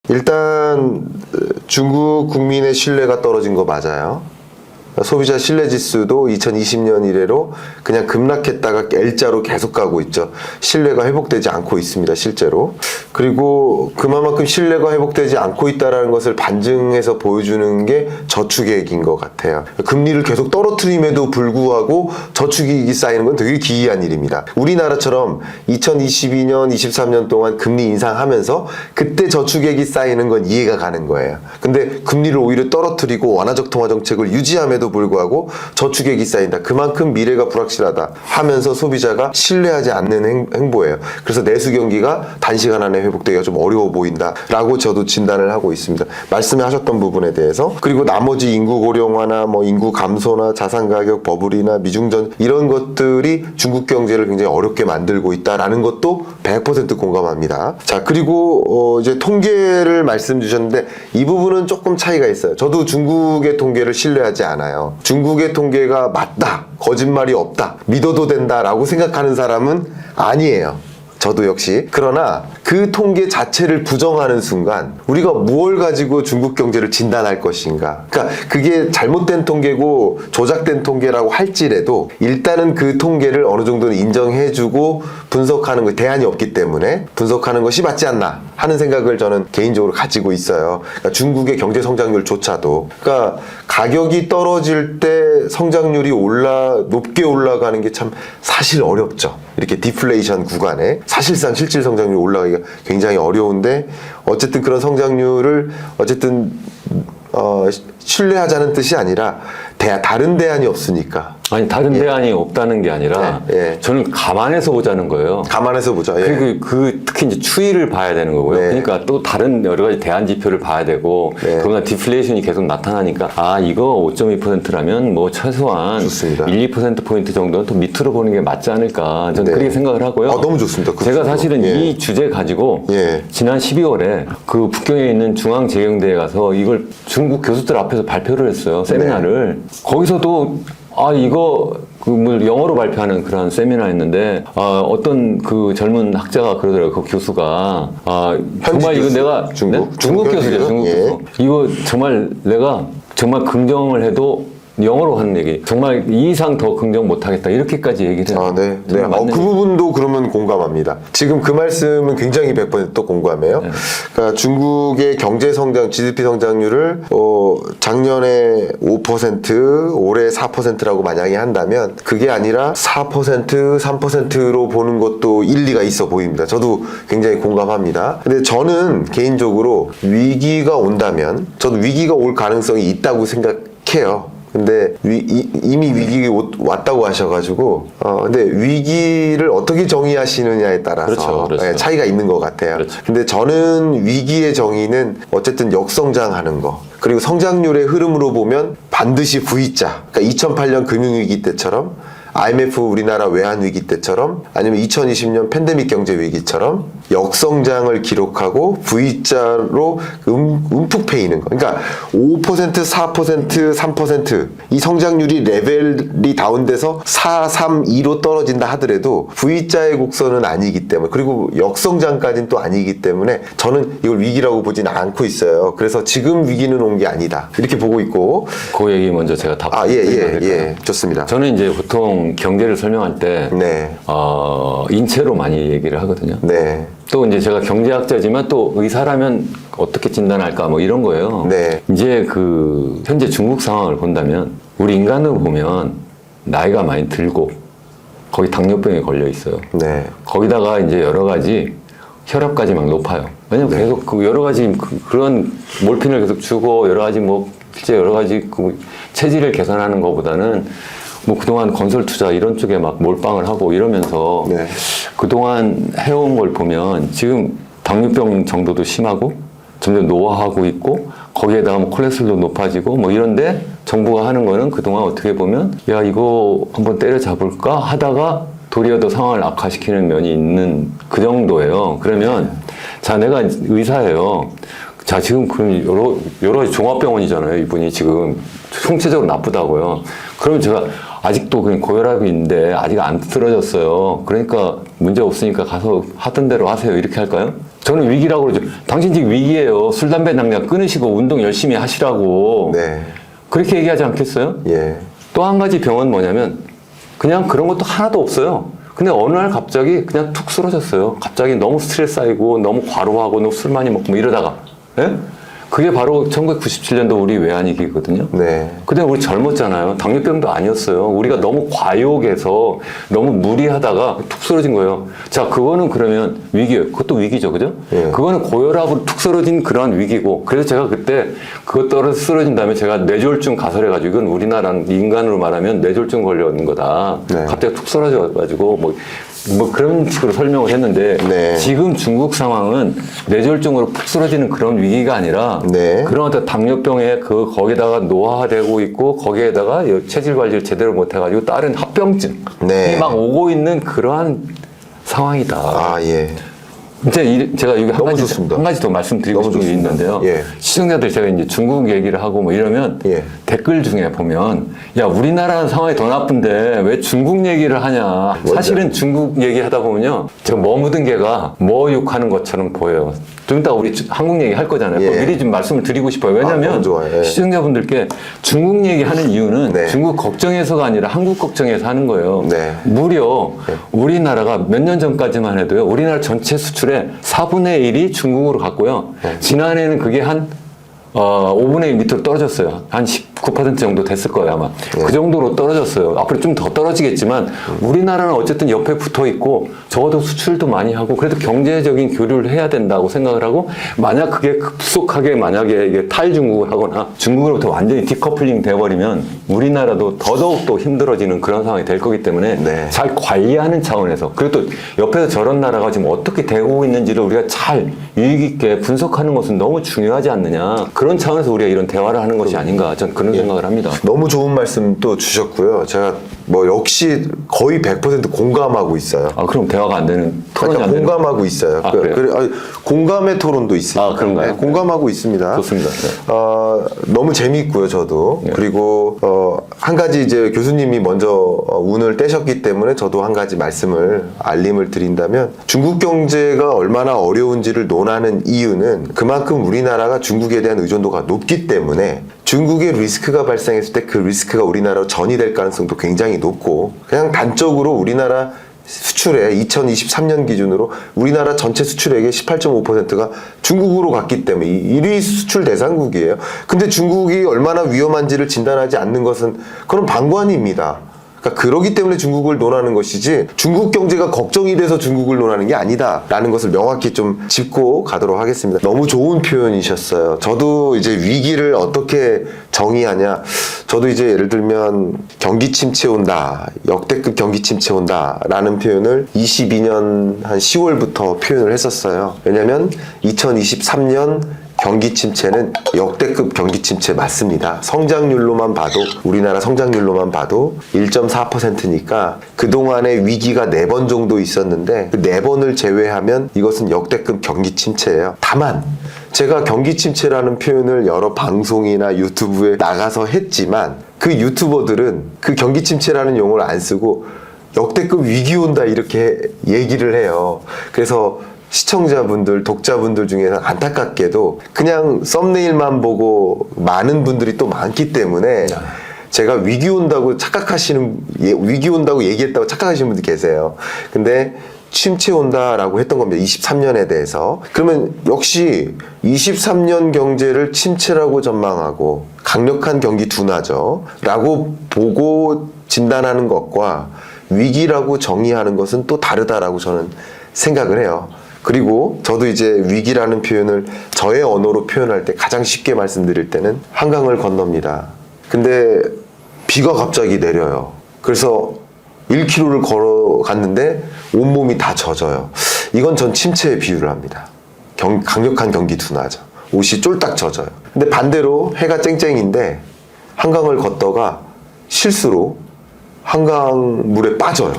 일단 중국 국민의 신뢰가 떨어진 거 맞아요. 소비자 신뢰지수도 2020년 이래로 그냥 급락했다가 L자로 계속 가고 있죠. 신뢰가 회복되지 않고 있습니다, 실제로. 그리고 그만큼 신뢰가 회복되지 않고 있다는 것을 반증해서 보여주는 게 저축액인 것 같아요. 금리를 계속 떨어뜨림에도 불구하고 저축이익이 쌓이는 건 되게 기이한 일입니다. 우리나라처럼 2022년, 23년 동안 금리 인상하면서 그때 저축액이 쌓이는 건 이해가 가는 거예요. 근데 금리를 오히려 떨어뜨리고 완화적 통화 정책을 유지함에도 불구하고 저축액이 쌓인다. 그만큼 미래가 불확실하다 하면서 소비자가 신뢰하지 않는 행보예요. 그래서 내수 경기가 단시간 안에 회복되기가 좀 어려워 보인다라고 저도 진단을 하고 있습니다. 말씀하셨던 부분에 대해서. 그리고 나머지 인구 고령화나 뭐 인구 감소나 자산 가격 버블이나 미중전 이런 것들이 중국 경제를 굉장히 어렵게 만들고 있다라는 것도 100% 공감합니다. 자, 그리고 이제 통계를 말씀 주셨는데 이 부분은 조금 차이가 있어요. 저도 중국의 통계를 신뢰하지 않아요. 중국의 통계가 맞다, 거짓말이 없다, 믿어도 된다라고 생각하는 사람은 아니에요. 저도 역시. 그러나 그 통계 자체를 부정하는 순간 우리가 무엇을 가지고 중국 경제를 진단할 것인가. 그러니까 그게 잘못된 통계고 조작된 통계라고 할지라도 일단은 그 통계를 어느 정도는 인정해주고 분석하는 거, 대안이 없기 때문에 분석하는 것이 맞지 않나 하는 생각을 저는 개인적으로 가지고 있어요. 그러니까 중국의 경제 성장률조차도. 그러니까 가격이 떨어질 때 성장률이 높게 올라가는 게 참 사실 어렵죠. 이렇게 디플레이션 구간에 사실상 실질 성장률이 올라가기가 굉장히 어려운데 어쨌든 그런 성장률을 어쨌든 신뢰하자는 뜻이 아니라 다른 대안이 없으니까. 아니 다른 대안이 없다는 게 아니라 저는 감안해서 보자는 거예요. 감안해서 보자. 그리고 특히 이제 추이를 봐야 되는 거고요. 그러니까 또 다른 여러 가지 대안 지표를 봐야 되고 그러나 디플레이션이 계속 나타나니까 이거 5.2%라면 뭐 최소한 좋습니다. 1, 2%포인트 정도는 또 밑으로 보는 게 맞지 않을까 저는 그렇게 생각을 하고요. 너무 좋습니다. 제가 사실은 이 주제 가지고 지난 12월에 그 북경에 있는 중앙재경대에 가서 이걸 중국 교수들 앞에서 발표를 했어요. 세미나를. 거기서도 이거 뭐 영어로 발표하는 그런 세미나였는데 어떤 그 젊은 학자가 그러더라고요. 그 교수가 정말 이거 내가 중국 교수죠. 중국 교수. 이거 정말 내가 정말 긍정을 해도 영어로 하는 얘기. 정말 이 이상 더 긍정 못하겠다. 이렇게까지 얘기를 해요. 네. 그 부분도 그러면 공감합니다. 지금 그 말씀은 굉장히 100% 공감해요. 그러니까 중국의 경제 성장, GDP 성장률을 작년에 5%, 올해 4%라고 만약에 한다면 그게 아니라 4%, 3%로 보는 것도 일리가 있어 보입니다. 저도 굉장히 공감합니다. 근데 저는 개인적으로 위기가 온다면 저도 위기가 올 가능성이 있다고 생각해요. 근데 이미 위기가 왔다고 하셔가지고 근데 위기를 어떻게 정의하시느냐에 따라서 그렇죠. 차이가 있는 것 같아요. 근데 저는 위기의 정의는 어쨌든 역성장하는 거 그리고 성장률의 흐름으로 보면 반드시 V자. 그러니까 2008년 금융위기 때처럼 IMF 우리나라 외환위기 때처럼 아니면 2020년 팬데믹 경제위기처럼 역성장을 기록하고 V자로 움푹 패이는 거. 그러니까 5%, 4%, 3% 이 성장률이 레벨이 다운돼서 4, 3, 2로 떨어진다 하더라도 V자의 곡선은 아니기 때문에 그리고 역성장까지는 또 아니기 때문에 저는 이걸 위기라고 보진 않고 있어요. 그래서 지금 위기는 온 게 아니다. 이렇게 보고 있고 그 얘기 먼저 제가 답변드릴까요? 좋습니다. 저는 이제 보통 경제를 설명할 때 인체로 많이 얘기를 하거든요. 또 이제 제가 경제학자지만 또 의사라면 어떻게 진단할까 뭐 이런 거예요. 이제 그 현재 중국 상황을 본다면 우리 인간으로 보면 나이가 많이 들고 거기 당뇨병에 걸려 있어요. 거기다가 이제 여러 가지 혈압까지 막 높아요. 왜냐면 계속 그 여러 가지 그런 몰핀을 계속 주고 여러 가지 뭐 실제 여러 가지 그 체질을 개선하는 것보다는 뭐 그동안 건설 투자 이런 쪽에 막 몰빵을 하고 이러면서 그동안 해온 걸 보면 지금 당뇨병 정도도 심하고 점점 노화하고 있고 거기에다가 뭐 콜레스테롤도 높아지고 뭐 이런데 정부가 하는 거는 그동안 어떻게 보면 야 이거 한번 때려잡을까 하다가 도리어 더 상황을 악화시키는 면이 있는 그 정도예요. 그러면 자 내가 의사예요. 자 지금 그럼 여러 가지 종합병원이잖아요. 이분이 지금 총체적으로 나쁘다고요. 그러면 제가 아직도 그냥 고혈압이 있는데 아직 안 쓰러졌어요. 그러니까 문제 없으니까 가서 하던 대로 하세요. 이렇게 할까요? 저는 위기라고 그러죠. 당신 지금 위기예요. 술, 담배 당장 끊으시고 운동 열심히 하시라고. 네. 그렇게 얘기하지 않겠어요? 예. 또 한 가지 병은 뭐냐면 그냥 그런 것도 하나도 없어요. 근데 어느 날 갑자기 그냥 툭 쓰러졌어요. 갑자기 너무 스트레스 쌓이고 너무 과로하고 너무 술 많이 먹고 뭐 이러다가. 예? 그게 바로 1997년도 우리 외환위기거든요. 네. 근데 우리 젊었잖아요. 당뇨병도 아니었어요. 우리가 너무 과욕해서 너무 무리하다가 툭 쓰러진 거예요. 자, 그거는 그러면 위기예요. 그것도 위기죠. 그죠? 예. 그거는 고혈압으로 툭 쓰러진 그러한 위기고. 그래서 제가 그때 그것 떨어져 쓰러진 다음에 제가 뇌졸중 가설해가지고 이건 우리나라는 인간으로 말하면 뇌졸중 걸려온 거다. 네. 갑자기 툭 쓰러져가지고 뭐 그런 식으로 설명을 했는데 네. 지금 중국 상황은 뇌졸중으로 푹 쓰러지는 그런 위기가 아니라 네. 그런 어떤 당뇨병에 거기다가 노화되고 있고 거기에다가 체질 관리를 제대로 못해가지고 다른 합병증이 네. 막 오고 있는 그러한 상황이다. 아, 예. 이제 제가 여기 너무 좋습니다. 한 가지 더 말씀드리고 너무 싶은 게 좋습니다. 있는데요. 예. 시청자들 제가 이제 중국 얘기를 하고 뭐 이러면 예. 댓글 중에 보면 야 우리나라는 상황이 더 나쁜데 왜 중국 얘기를 하냐. 사실은 중국 얘기하다 보면요. 제가 뭐 묻은 개가 뭐 욕하는 것처럼 보여요. 좀 이따 우리 한국 얘기 할 거잖아요. 예. 미리 좀 말씀을 드리고 싶어요. 왜냐하면 너무 좋아요. 예. 시청자분들께 중국 얘기하는 이유는 네. 중국 걱정해서가 아니라 한국 걱정해서 하는 거예요. 네. 무려 우리나라가 몇 년 전까지만 해도요. 우리나라 전체 수출의 4분의 1이 중국으로 갔고요. 지난해는 그게 한 5분의 1 밑으로 떨어졌어요. 한 19% 정도 됐을 거예요, 아마. 그 정도로 떨어졌어요. 앞으로 좀 더 떨어지겠지만, 우리나라는 어쨌든 옆에 붙어 있고, 적어도 수출도 많이 하고, 그래도 경제적인 교류를 해야 된다고 생각을 하고, 만약 그게 급속하게 만약에 이게 탈중국을 하거나, 중국으로부터 완전히 디커플링 돼버리면, 우리나라도 더더욱 또 힘들어지는 그런 상황이 될 거기 때문에, 네. 잘 관리하는 차원에서, 그리고 또 옆에서 저런 나라가 지금 어떻게 되고 있는지를 우리가 잘 유익있게 분석하는 것은 너무 중요하지 않느냐. 그런 차원에서 우리가 이런 대화를 하는 것이 아닌가. 전 그런 생각을 합니다. 너무 좋은 말씀 또 주셨고요. 제가 뭐 역시 거의 100% 공감하고 있어요. 아, 그럼 대화가 안 되는, 토론이 그러니까 안 되는. 공감하고 있어요. 아, 그래요? 아니, 공감의 토론도 있습니다. 아, 그런가요? 네, 공감하고 있습니다. 좋습니다. 네. 너무 재미있고요, 저도. 네. 그리고 한 가지 이제 교수님이 먼저 운을 떼셨기 때문에 저도 한 가지 알림을 드린다면 중국 경제가 얼마나 어려운지를 논하는 이유는 그만큼 우리나라가 중국에 대한 의존도가 높기 때문에 중국의 리스크가 발생했을 때 그 리스크가 우리나라로 전이될 가능성도 굉장히 높고 그냥 단적으로 우리나라 수출의 2023년 기준으로 우리나라 전체 수출액의 18.5%가 중국으로 갔기 때문에 1위 수출 대상국이에요. 근데 중국이 얼마나 위험한지를 진단하지 않는 것은 그건 방관입니다. 그러니까 그러기 때문에 중국을 논하는 것이지 중국 경제가 걱정이 돼서 중국을 논하는 게 아니다라는 것을 명확히 좀 짚고 가도록 하겠습니다. 너무 좋은 표현이셨어요. 저도 이제 위기를 어떻게 정의하냐. 저도 이제 예를 들면 경기 침체 온다, 역대급 경기 침체 온다라는 표현을 22년 한 10월부터 표현을 했었어요. 왜냐면 2023년 경기 침체는 역대급 경기 침체 맞습니다. 성장률로만 봐도 우리나라 성장률로만 봐도 1.4%니까 그동안에 위기가 4번 정도 있었는데 그 4번을 제외하면 이것은 역대급 경기 침체예요. 다만 제가 경기 침체라는 표현을 여러 방송이나 유튜브에 나가서 했지만 그 유튜버들은 그 경기 침체라는 용어를 안 쓰고 역대급 위기 온다 이렇게 얘기를 해요. 그래서 시청자분들, 독자분들 중에서 안타깝게도 그냥 썸네일만 보고 많은 분들이 또 많기 때문에 제가 위기 온다고 얘기했다고 착각하시는 분들 계세요. 근데 침체 온다라고 했던 겁니다. 23년에 대해서. 그러면 역시 23년 경제를 침체라고 전망하고 강력한 경기 둔화죠. 라고 보고 진단하는 것과 위기라고 정의하는 것은 또 다르다라고 저는 생각을 해요. 그리고 저도 이제 위기라는 표현을 저의 언어로 표현할 때 가장 쉽게 말씀드릴 때는 한강을 건넙니다. 근데 비가 갑자기 내려요. 그래서 1km를 걸어갔는데 온몸이 다 젖어요. 이건 전 침체에 비유를 합니다. 강력한 경기 둔화죠. 옷이 쫄딱 젖어요. 근데 반대로 해가 쨍쨍인데 한강을 걷다가 실수로 한강물에 빠져요.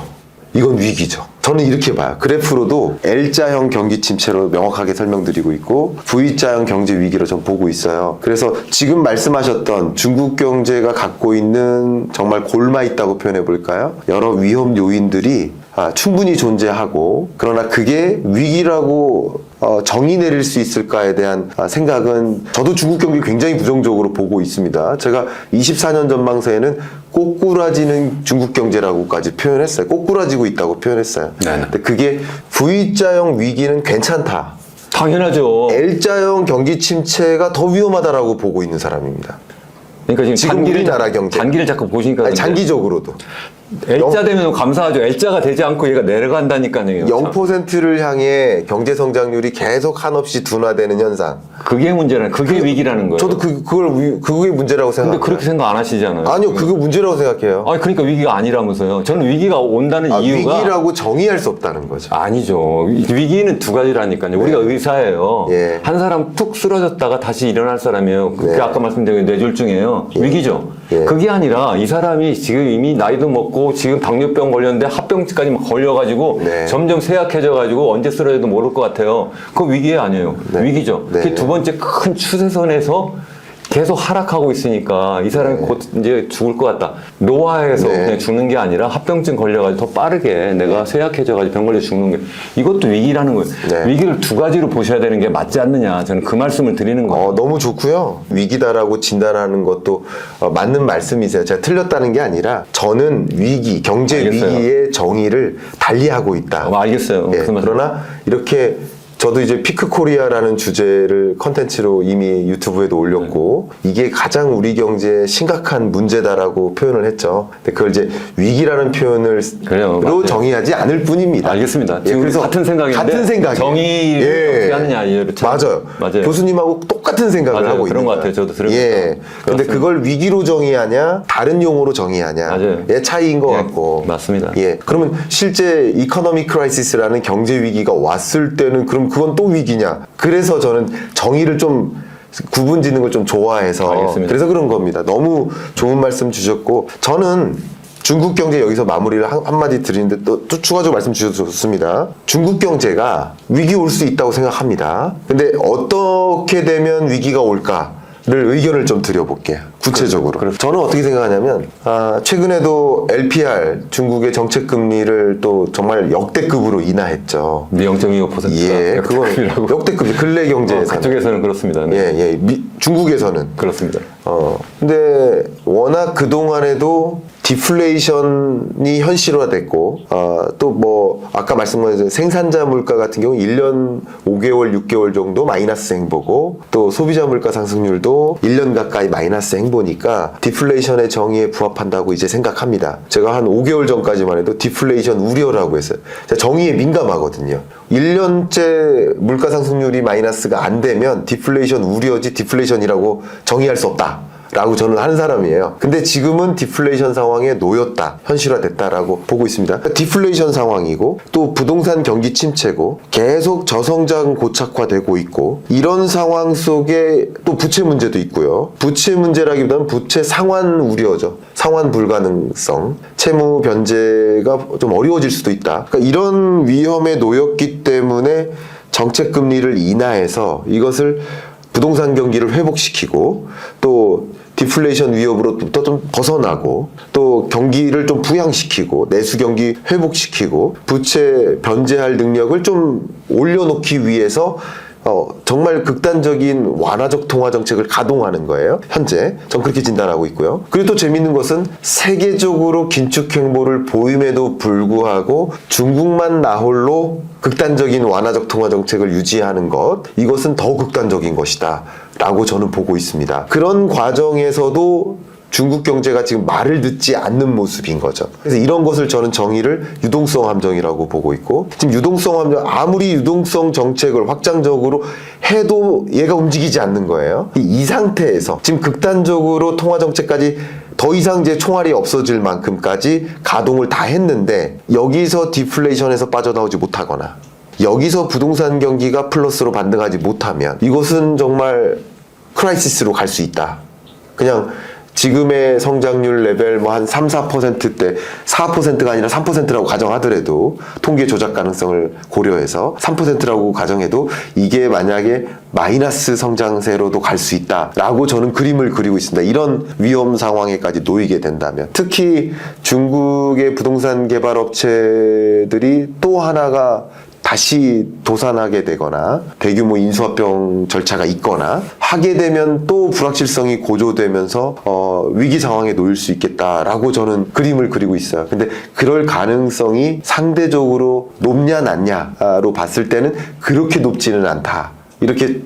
이건 위기죠. 저는 이렇게 봐요. 그래프로도 L자형 경기 침체로 명확하게 설명드리고 있고 V자형 경제 위기로 전 보고 있어요. 그래서 지금 말씀하셨던 중국 경제가 갖고 있는 정말 골마 있다고 표현해 볼까요? 여러 위험 요인들이 충분히 존재하고 그러나 그게 위기라고 정의 내릴 수 있을까에 대한 생각은 저도 중국 경기 굉장히 부정적으로 보고 있습니다. 제가 24년 전망세에는 꼬꾸라지는 중국 경제라고까지 표현했어요. 꼬꾸라지고 있다고 표현했어요. 네네. 근데 그게 V자형 위기는 괜찮다. 당연하죠. L자형 경기 침체가 더 위험하다라고 보고 있는 사람입니다. 그러니까 지금 우리나라 경제 단기를 자꾸 보시니까 아니, 장기적으로도 L자 되면 감사하죠. L자가 되지 않고 얘가 내려간다니까요. 0%를 향해 경제 성장률이 계속 한없이 둔화되는 현상. 그게 문제라는, 그게 위기라는 거예요. 저도 그게 문제라고 생각해요. 근데 그렇게 생각 안 하시잖아요. 아니요, 그게 문제라고 생각해요. 아니, 그러니까 위기가 아니라면서요. 저는 위기가 온다는 이유가 위기라고 정의할 수 없다는 거죠. 아니죠. 위기는 두 가지라니까요. 우리가 의사예요. 예. 한 사람 툭 쓰러졌다가 다시 일어날 사람이에요. 그게 아까 말씀드린 뇌졸중이에요. 위기죠. 예. 그게 아니라 이 사람이 지금 이미 나이도 먹고 지금 당뇨병 걸렸는데 합병증까지 막 걸려가지고 네. 점점 쇠약해져가지고 언제 쓰러져도 모를 것 같아요. 그거 위기 아니에요. 위기죠. 네. 그게 두 번째 큰 추세선에서 계속 하락하고 있으니까 이 사람이 곧 이제 죽을 것 같다. 노화해서 네. 그냥 죽는 게 아니라 합병증 걸려가지고 더 빠르게 내가 쇠약해져가지고 병 걸려 죽는 게 이것도 위기라는 거예요. 네. 위기를 두 가지로 보셔야 되는 게 맞지 않느냐. 저는 그 말씀을 드리는 거예요. 너무 좋고요. 위기다라고 진단하는 것도 맞는 말씀이세요. 제가 틀렸다는 게 아니라 저는 위기, 경제 알겠어요. 위기의 정의를 달리하고 있다. 알겠어요. 예, 무슨 말씀. 그러나 이렇게 저도 이제 피크 코리아라는 주제를 컨텐츠로 이미 유튜브에도 올렸고 이게 가장 우리 경제에 심각한 문제다라고 표현을 했죠. 근데 그걸 이제 위기라는 표현을 그래요, 로 맞아요. 정의하지 않을 뿐입니다. 알겠습니다. 예, 지금 그래서 같은 생각인데 같은 생각이에요. 정의를 어떻게 하느냐 이해를 참- 맞아요. 맞아요. 교수님하고 똑같은 생각을 맞아요. 하고 그런 있는 것 거예요. 같아요. 저도 들은 예. 것 근데 그렇습니다. 그걸 위기로 정의하냐, 다른 용어로 정의하냐의 맞아요. 차이인 것 예, 같고. 맞습니다. 예. 그러면 실제 이코노믹 크라이시스라는 경제 위기가 왔을 때는 그럼 그건 또 위기냐? 그래서 저는 정의를 좀 구분 짓는 걸 좀 좋아해서 알겠습니다. 그래서 그런 겁니다. 너무 좋은 말씀 주셨고 저는 중국 경제 여기서 마무리를 한마디 드리는데 또 추가적으로 말씀 주셔서 좋습니다. 중국 경제가 위기 올 수 있다고 생각합니다. 근데 어떻게 되면 위기가 올까? 를 의견을 좀 드려볼게요. 구체적으로. 저는 어떻게 생각하냐면 최근에도 LPR 중국의 정책 금리를 또 정말 역대급으로 인하했죠. 0.25%. 예, 그건 역대급 근래 경제에서 그쪽에서는 그렇습니다. 네. 예, 중국에서는 그렇습니다. 근데 워낙 그동안에도 디플레이션이 현실화됐고 또 뭐 아까 말씀하신 생산자 물가 같은 경우 1년 5개월 6개월 정도 마이너스 행보고 또 소비자 물가 상승률도 1년 가까이 마이너스 행보니까 디플레이션의 정의에 부합한다고 이제 생각합니다. 제가 한 5개월 전까지만 해도 디플레이션 우려라고 했어요. 제가 정의에 민감하거든요. 1년째 물가 상승률이 마이너스가 안 되면 디플레이션 우려지 디플레이션이라고 정의할 수 없다. 라고 저는 하는 사람이에요. 근데 지금은 디플레이션 상황에 놓였다. 현실화됐다라고 보고 있습니다. 디플레이션 상황이고 또 부동산 경기 침체고 계속 저성장 고착화되고 있고 이런 상황 속에 또 부채 문제도 있고요. 부채 문제라기보다는 부채 상환 우려죠. 상환 불가능성, 채무 변제가 좀 어려워질 수도 있다. 그러니까 이런 위험에 놓였기 때문에 정책 금리를 인하해서 이것을 부동산 경기를 회복시키고 또 디플레이션 위협으로부터 좀 벗어나고 또 경기를 좀 부양시키고 내수 경기 회복시키고 부채 변제할 능력을 좀 올려놓기 위해서 정말 극단적인 완화적 통화 정책을 가동하는 거예요. 현재 전 그렇게 진단하고 있고요. 그리고 또 재밌는 것은 세계적으로 긴축 행보를 보임에도 불구하고 중국만 나홀로 극단적인 완화적 통화 정책을 유지하는 것, 이것은 더 극단적인 것이다 라고 저는 보고 있습니다. 그런 과정에서도 중국 경제가 지금 말을 듣지 않는 모습인 거죠. 그래서 이런 것을 저는 정의를 유동성 함정이라고 보고 있고, 지금 유동성 함정, 아무리 유동성 정책을 확장적으로 해도 얘가 움직이지 않는 거예요. 이 상태에서 지금 극단적으로 통화 정책까지 더 이상 이제 총알이 없어질 만큼까지 가동을 다 했는데 여기서 디플레이션에서 빠져나오지 못하거나 여기서 부동산 경기가 플러스로 반등하지 못하면 이것은 정말 크라이시스로 갈 수 있다. 그냥 지금의 성장률 레벨 뭐 한 3, 4%대 4%가 아니라 3%라고 가정하더라도 통계 조작 가능성을 고려해서 3%라고 가정해도 이게 만약에 마이너스 성장세로도 갈 수 있다라고 저는 그림을 그리고 있습니다. 이런 위험 상황에까지 놓이게 된다면 특히 중국의 부동산 개발 업체들이 또 하나가 다시 도산하게 되거나 대규모 인수합병 절차가 있거나 하게 되면 또 불확실성이 고조되면서 위기 상황에 놓일 수 있겠다라고 저는 그림을 그리고 있어요. 근데 그럴 가능성이 상대적으로 높냐 낮냐로 봤을 때는 그렇게 높지는 않다. 이렇게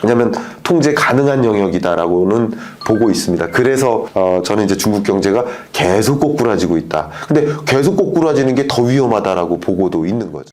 왜냐하면 통제 가능한 영역이다라고는 보고 있습니다. 그래서 저는 이제 중국 경제가 계속 꼬꾸라지고 있다. 근데 계속 꼬꾸라지는 게 더 위험하다라고 보고도 있는 거죠.